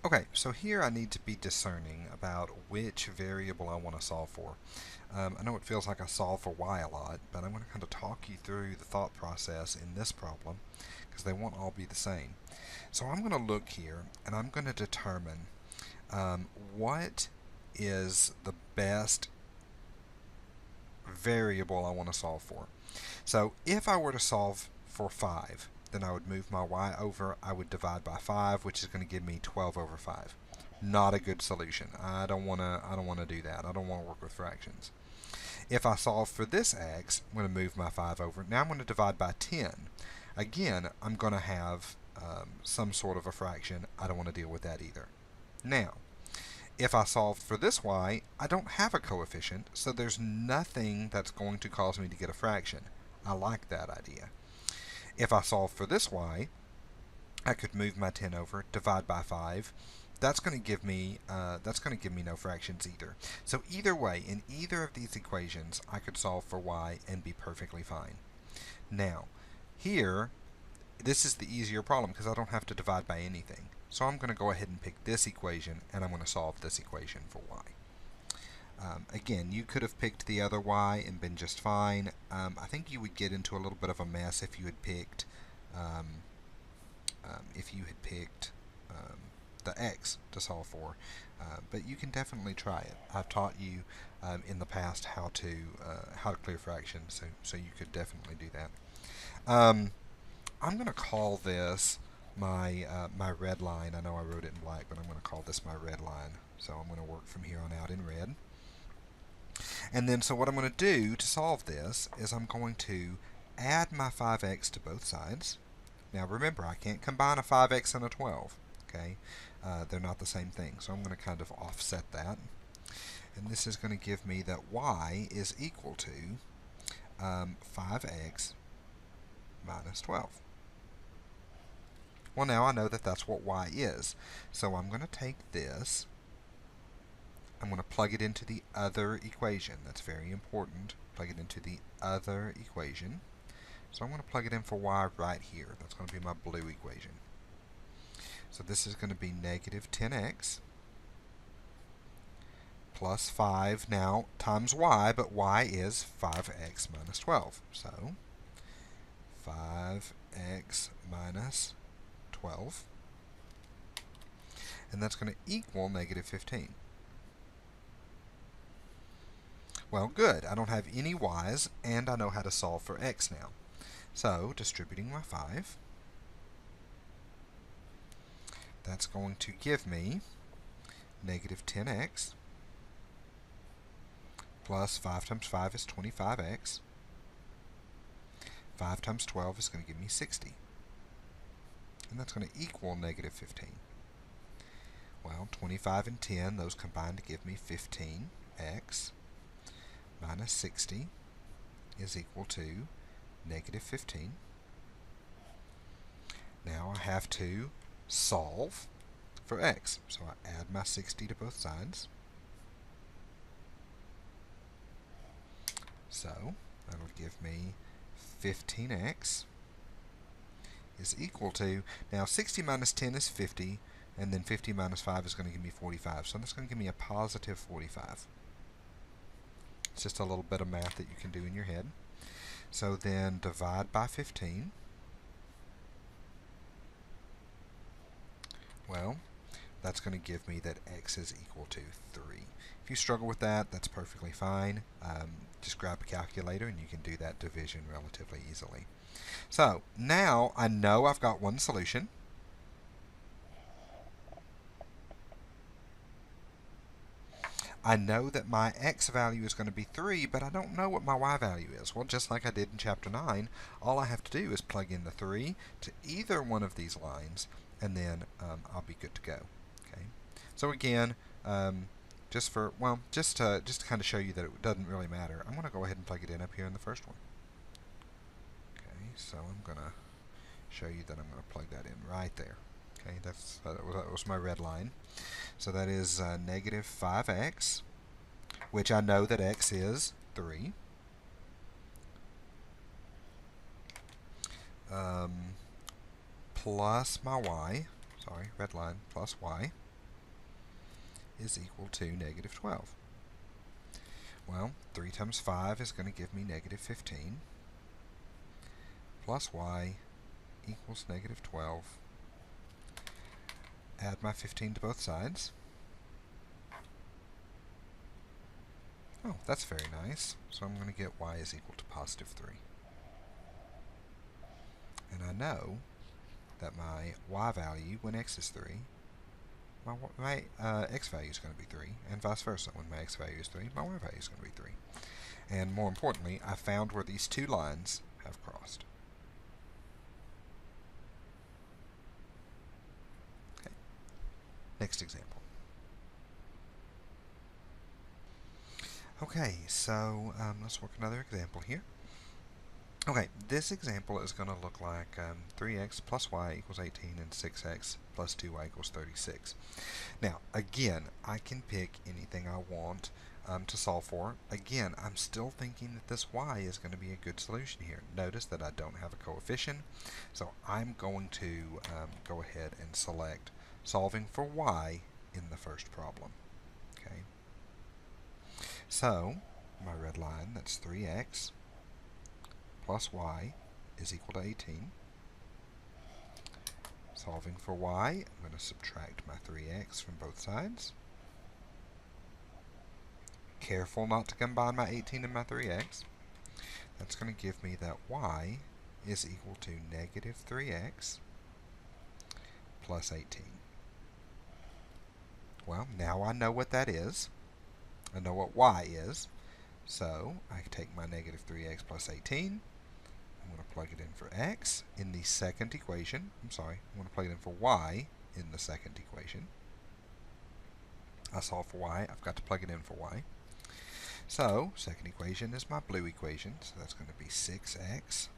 Okay, so here I need to be discerning about which variable I want to solve for. I know it feels like I solve for y a lot, but I'm going to kind of talk you through the thought process in this problem because they won't all be the same. So I'm going to look here and I'm going to determine what is the best variable I want to solve for. So if I were to solve for 5, then I would move my y over, I would divide by 5, which is going to give me 12 over 5. Not a good solution. I don't want to do that. I don't want to work with fractions. If I solve for this x, I'm going to move my 5 over. Now I'm going to divide by 10. Again, I'm going to have some sort of a fraction. I don't want to deal with that either. Now, if I solve for this y, I don't have a coefficient, so there's nothing that's going to cause me to get a fraction. I like that idea. If I solve for this y, I could move my 10 over, divide by 5. That's going to give me no fractions either. So either way, in either of these equations, I could solve for y and be perfectly fine. Now, here, this is the easier problem because I don't have to divide by anything. So I'm going to go ahead and pick this equation, and I'm going to solve this equation for y. Again, you could have picked the other y and been just fine. I think you would get into a little bit of a mess if you had picked the x to solve for, but you can definitely try it. I've taught you in the past how to clear fractions, so you could definitely do that. I'm going to call this my red line. I know I wrote it in black, but I'm going to call this my red line. So I'm going to work from here on out in red. And then, so what I'm going to do to solve this is I'm going to add my 5x to both sides. Now remember, I can't combine a 5x and a 12. Okay, they're not the same thing. So I'm going to kind of offset that. And this is going to give me that y is equal to 5x minus 12. Well, now I know that that's what y is. So I'm going to take this, I'm going to plug it into the other equation. That's very important. Plug it into the other equation. So I'm going to plug it in for y right here. That's going to be my blue equation. So this is going to be negative 10x plus 5 now times y, but y is 5x minus 12. So 5x minus 12. And that's going to equal negative 15. Well, good. I don't have any y's, and I know how to solve for x now. So, distributing my 5, that's going to give me negative 10x plus 5 times 5 is 25x. 5 times 12 is going to give me 60. And that's going to equal negative 15. Well, 25 and 10, those combine to give me 15x minus 60 is equal to negative 15. Now I have to solve for x. So I add my 60 to both sides. So that'll give me 15x is equal to, now 60 minus 10 is 50, and then 50 minus 5 is going to give me 45. So that's going to give me a positive 45. It's just a little bit of math that you can do in your head. So then divide by 15. Well, that's going to give me that x is equal to 3. If you struggle with that, that's perfectly fine. Just grab a calculator and you can do that division relatively easily. So now I know I've got one solution. I know that my x value is going to be 3, but I don't know what my y value is. Well, just like I did in Chapter 9, all I have to do is plug in the 3 to either one of these lines, and then I'll be good to go. Okay. So again, just to kind of show you that it doesn't really matter, I'm going to go ahead and plug it in up here in the first one. Okay, so I'm going to show you that I'm going to plug that in right there. Okay, that was my red line. So that is negative 5x, which I know that x is 3, plus my y, sorry, red line, plus y. is equal to negative 12. Well, 3 times 5 is going to give me negative 15, plus y equals negative 12. Add my 15 to both sides. Oh, that's very nice. So I'm going to get y is equal to positive 3. And I know that my y value when x is 3, my x value is going to be 3, and vice versa. When my x value is 3, my y value is going to be 3. And more importantly, I found where these two lines have crossed. Okay. Next example. Okay, so let's work another example here. Okay, this example is going to look like 3x plus y equals 18 and 6x plus 2y equals 36. Now, again, I can pick anything I want to solve for. Again, I'm still thinking that this y is going to be a good solution here. Notice that I don't have a coefficient, so I'm going to go ahead and select solving for y in the first problem. Okay. So, my red line, that's 3x plus y is equal to 18. Solving for y, I'm going to subtract my 3x from both sides. Careful not to combine my 18 and my 3x. That's going to give me that y is equal to negative 3x plus 18. Well, now I know what that is. I know what y is. So I take my negative 3x plus 18. I'm going to plug it in for x in the second equation. I'm going to plug it in for y in the second equation. I solve for y. I've got to plug it in for y. So, second equation is my blue equation. So that's going to be 6x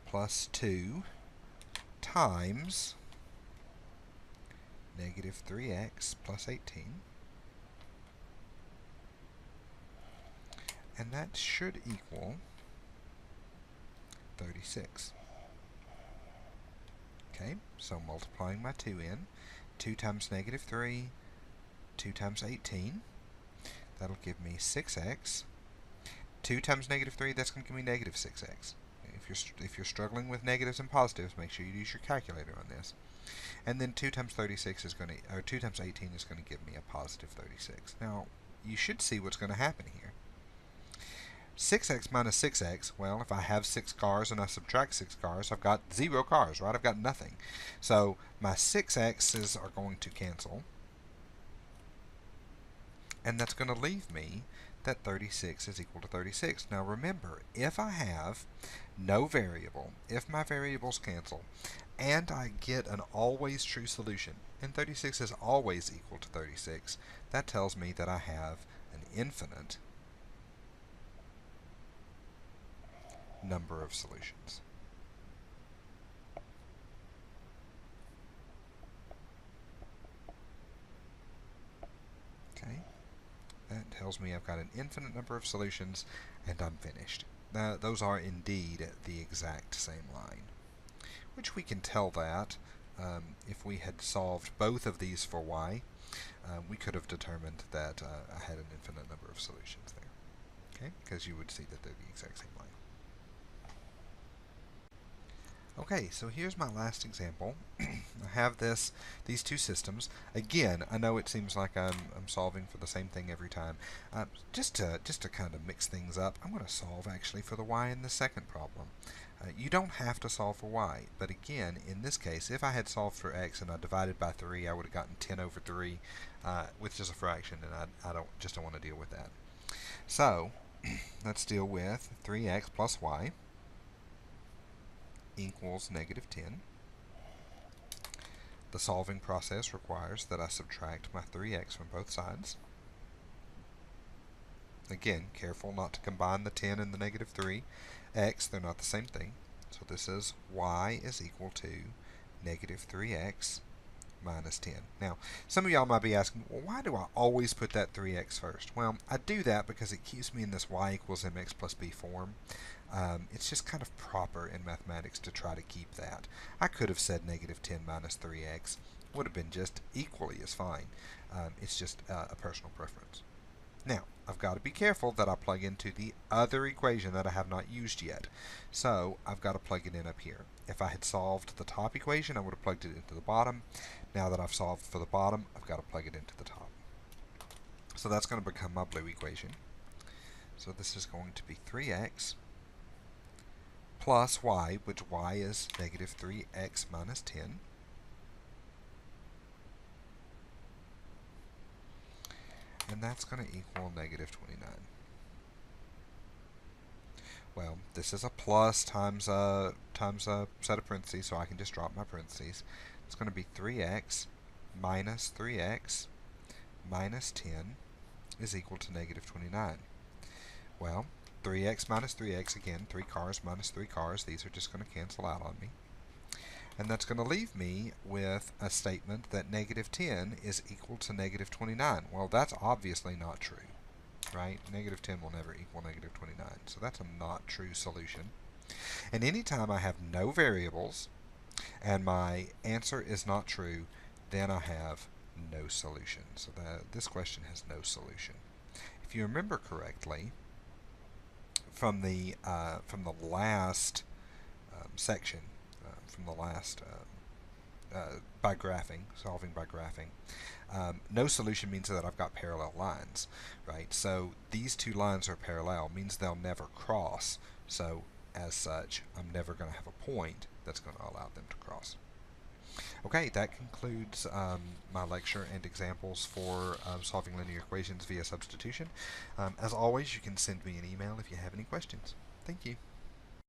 plus 2 times negative 3x plus 18. And that should equal 36. Okay, so multiplying my 2 in, 2 times negative 3, 2 times 18, that'll give me 6x. 2 times negative 3, that's going to give me negative 6x. If you're struggling with negatives and positives, make sure you use your calculator on this. And then 2 times 36 is going to, or 2 times 18 is going to give me a positive 36. Now, you should see what's going to happen here. 6x minus 6x, well, if I have 6 cars and I subtract 6 cars, I've got 0 cars, right? I've got nothing. So my 6x's are going to cancel. And that's going to leave me that 36 is equal to 36. Now remember, if I have no variable, if my variables cancel, and I get an always true solution, and 36 is always equal to 36, that tells me that I have an infinite number of solutions. Okay, that tells me I've got an infinite number of solutions and I'm finished. Now, those are indeed the exact same line, which we can tell that if we had solved both of these for y, we could have determined that I had an infinite number of solutions there. Okay, because you would see that they're the exact same line. Okay, so here's my last example. I have these two systems. Again, I know it seems like I'm solving for the same thing every time. Just to kind of mix things up, I'm going to solve actually for the y in the second problem. You don't have to solve for y, but again, in this case, if I had solved for x and I divided by 3, I would have gotten 10 over 3, which is a fraction, and I don't want to deal with that. So let's deal with 3x plus y equals negative 10. The solving process requires that I subtract my 3x from both sides. Again, careful not to combine the 10 and the negative 3. X, they're not the same thing. So this is y is equal to negative 3x minus 10. Now, some of y'all might be asking, well, why do I always put that 3x first? Well, I do that because it keeps me in this y equals mx plus b form. It's just kind of proper in mathematics to try to keep that. I could have said negative 10 minus 3x, would have been just equally as fine. It's just a personal preference. Now, I've got to be careful that I plug into the other equation that I have not used yet. So, I've got to plug it in up here. If I had solved the top equation, I would have plugged it into the bottom. Now that I've solved for the bottom, I've got to plug it into the top. So that's going to become my blue equation. So this is going to be 3x plus y, which y is negative 3x minus 10. And that's going to equal negative 29. Well, this is a plus times a set of parentheses, so I can just drop my parentheses. It's going to be 3x minus 3x minus 10 is equal to negative 29. Well, 3x minus 3x, again, 3 cars minus 3 cars, these are just going to cancel out on me. And that's going to leave me with a statement that negative 10 is equal to negative 29. Well, that's obviously not true, right? Negative 10 will never equal negative 29, so that's a not true solution. And anytime I have no variables and my answer is not true, then I have no solution. So this question has no solution. If you remember correctly, from the last section, from the last by graphing, solving by graphing, no solution means that I've got parallel lines, right? So these two lines are parallel, means they'll never cross. So as such, I'm never going to have a point that's going to allow them to cross. Okay, that concludes my lecture and examples for solving linear equations via substitution. As always, you can send me an email if you have any questions. Thank you.